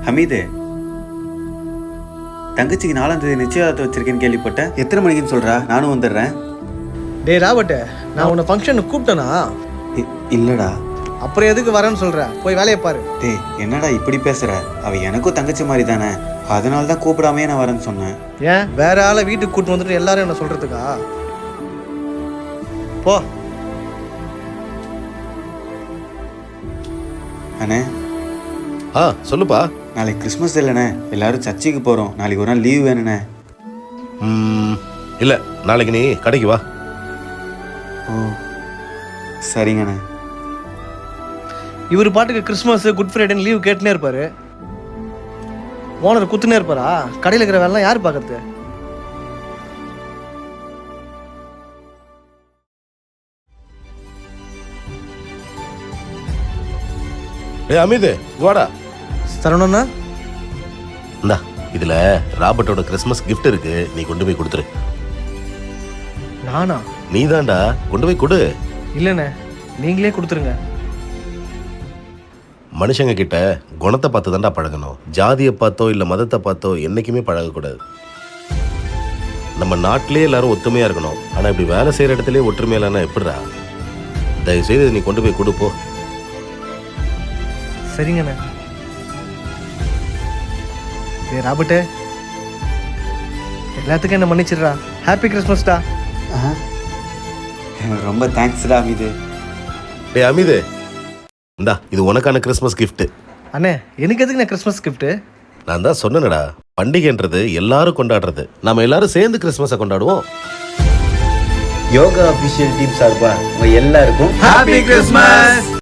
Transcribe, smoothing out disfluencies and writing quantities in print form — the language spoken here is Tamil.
ஹமீது, தங்கச்சிக்கு 4ஆம் தேதி நிச்சயதார்த்தம் வச்சிருக்கேன்னு கேள்விப்பட்டேன். எத்தனை மணிக்குன்னு சொல்றா, நானும் வந்துடுறேன். டேய் ராபர்ட், நான் உன்னை ஃபங்க்ஷனுக்கு கூப்பிட்டேனா? இல்லடா. அப்புறம் எதுக்கு வரேன்னு சொல்ற? போய் வேலையை பாரு. டேய், என்னடா இப்படி பேசுற? அவ எனக்கும் தங்கச்சி மாதிரி தானே, அதனால தான் கூப்பிடாமே நான் வரேன்னு சொன்னேன். ஏன் வேற ஆளை வீட்டுக்கு கூப்பிட்டு வந்துட்டு எல்லாரும் என்ன சொல்றதுக்கா? போ. அண்ணே, சொல்லுப்பா. நாளைக்கு கிறிஸ்மஸ் இல்லைண்ணே, எல்லாரும் சர்ச்சுக்கு போகிறோம். நாளைக்கு ஒரு நாள் லீவ் வேணுண்ணே. இல்லை, நாளைக்கு நீ கடைக்கு வா. ஓ சரிங்கண்ணே. இவர் பாட்டுக்கு கிறிஸ்மஸ் குட் ஃப்ரைடே லீவ் கேட்டுனே இருப்பாரு. ஓனர் குத்துனே இருப்பாரா? கடையில் இருக்கிற வேலைலாம் யார் பார்க்கறது? அமிது, வாடா. தரணும்னா இந்தா, இதுல ராபர்ட்டோட கிறிஸ்மஸ் கிஃப்ட் இருக்கு, நீ கொண்டு போய் கொடுத்துரு. நானா? நீ தான்டா, கொண்டு போய் கொடு. இல்லைண்ணே, நீங்களே கொடுத்துருங்க. மனுஷங்க கிட்ட குணத்தை பார்த்து தான்டா பழகணும். ஜாதியை பார்த்தோ இல்லை மதத்தை பார்த்தோ என்னைக்குமே பழகக்கூடாது. நம்ம நாட்டிலே எல்லாரும் ஒத்துமையா இருக்கணும். ஆனா இப்படி வேலை செய்யற இடத்துல ஒற்றுமையா இல்லைன்னா எப்படிடா? தயவு செய்து நீ கொண்டு போய் கொடுப்போ. சரிங்கண்ணே. ஏ ராபர்ட்டு, எல்லாத்துக்கும் என்ன மன்னிச்சிடுறா. ஹாப்பி கிறிஸ்மஸ்டா. ரொம்ப தேங்க்ஸ்டா அமிது. டேய் அமிது, இந்தா, இது உனக்கான கிறிஸ்மஸ் கிஃப்ட். அண்ணே, எனக்கு எதுக்கு நான் கிறிஸ்மஸ் கிஃப்ட்? நான் தான் சொன்னேனடா, பண்டிகைன்றது எல்லாரும் கொண்டாடுறது. நாம எல்லாரும் சேர்ந்து கிறிஸ்மஸை கொண்டாடுவோம். யோகா அபிஷியல் டீம் சார்பா உங்க எல்லாருக்கும் ஹாப்பி கிறிஸ்மஸ்.